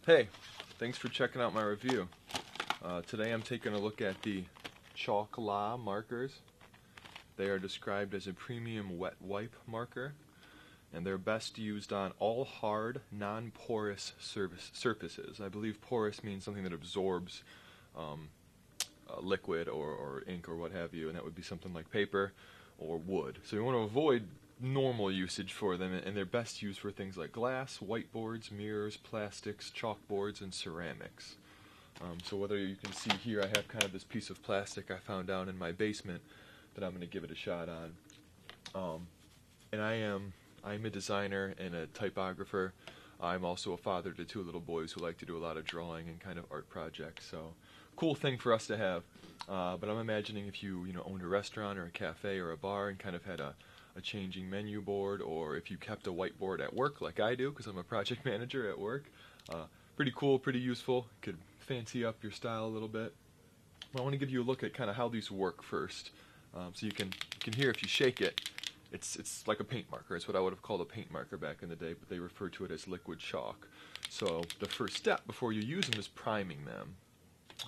Hey, thanks for checking out my review. Today I'm taking a look at the Chalkola markers. They are described as a premium wet wipe marker, and they're best used on all hard, non-porous surfaces. I believe porous means something that absorbs liquid or ink or what have you, and that would be something like paper or wood. So you want to avoid normal usage for them, and they're best used for things like glass, whiteboards, mirrors, plastics, chalkboards, and ceramics. So whether you can see here, I have kind of this piece of plastic I found down in my basement that I'm going to give it a shot on. And I'm a designer and a typographer. I'm also a father to two little boys who like to do a lot of drawing and kind of art projects. So cool thing for us to have. But I'm imagining if you owned a restaurant or a cafe or a bar and kind of had a changing menu board, or if you kept a whiteboard at work like I do, because I'm a project manager at work. Pretty cool, pretty useful. Could fancy up your style a little bit. Well, I want to give you a look at kind of how these work first. So you can hear if you shake it, it's like a paint marker. It's what I would have called a paint marker back in the day, but they refer to it as liquid chalk. So the first step before you use them is priming them.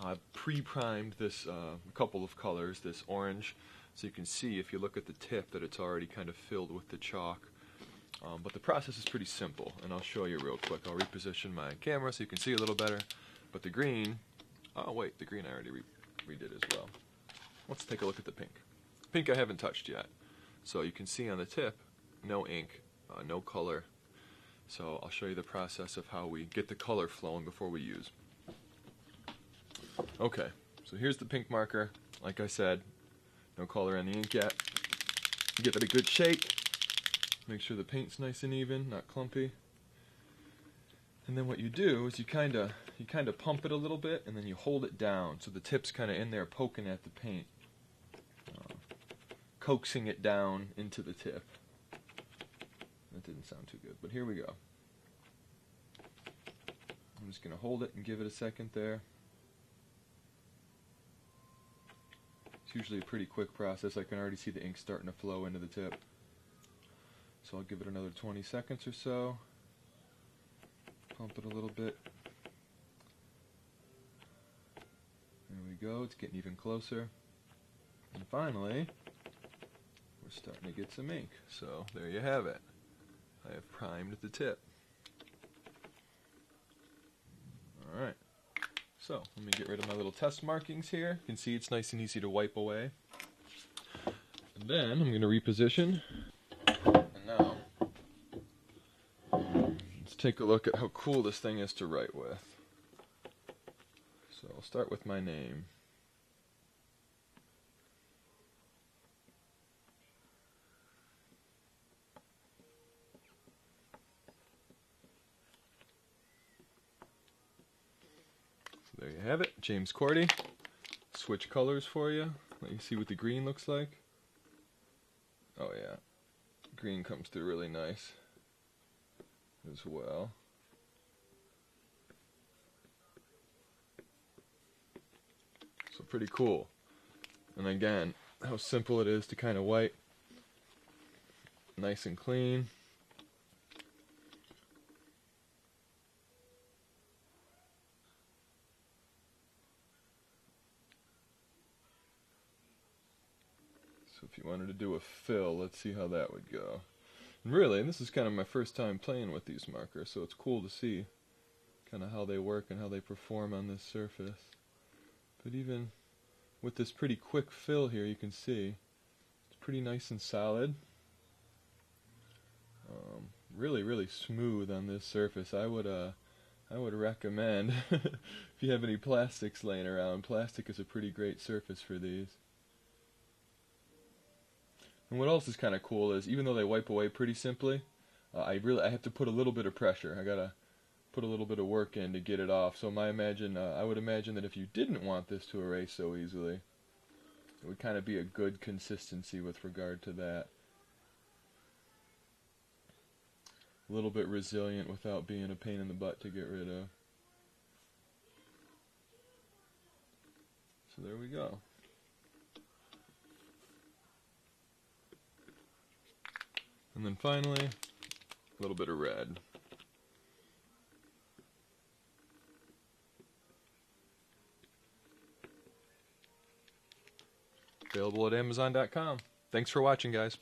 I've pre-primed this couple of colors, this orange, so you can see if you look at the tip that it's already kind of filled with the chalk. But the process is pretty simple, and I'll show you real quick. I'll reposition my camera so you can see a little better. But the green, oh wait, the green I already redid as well. Let's take a look at the pink. Pink I haven't touched yet. So you can see on the tip, no ink, no color. So I'll show you the process of how we get the color flowing before we use. Okay, so here's the pink marker. Like I said, no color on the ink yet. Give it a good shake. Make sure the paint's nice and even, not clumpy. And then what you do is you kind of pump it a little bit, and then you hold it down so the tip's kind of in there poking at the paint, coaxing it down into the tip. That didn't sound too good, but here we go. I'm just going to hold it and give it a second there. It's usually a pretty quick process. I can already see the ink starting to flow into the tip. So I'll give it another 20 seconds or so. Pump it a little bit. There we go, it's getting even closer. And finally, we're starting to get some ink. So there you have it. I have primed the tip. Alright, so let me get rid of my little test markings here. You can see it's nice and easy to wipe away. And then I'm going to reposition. And now, let's take a look at how cool this thing is to write with. So I'll start with my name. So there you have it, James Cordy. Switch colors for you. Let you see what the green looks like. Oh yeah, green comes through really nice as well. So pretty cool. And again, how simple it is to kind of wipe. Nice and clean. So if you wanted to do a fill, let's see how that would go. And really, this is kind of my first time playing with these markers, so it's cool to see kind of how they work and how they perform on this surface. But even with this pretty quick fill here, you can see it's pretty nice and solid. Really, really smooth on this surface. I would recommend if you have any plastics laying around. Plastic is a pretty great surface for these. And what else is kind of cool is, even though they wipe away pretty simply, I have to put a little bit of pressure. I gotta put a little bit of work in to get it off. So I would imagine that if you didn't want this to erase so easily, it would kind of be a good consistency with regard to that. A little bit resilient without being a pain in the butt to get rid of. So there we go. And then finally, a little bit of red. Available at Amazon.com. Thanks for watching, guys.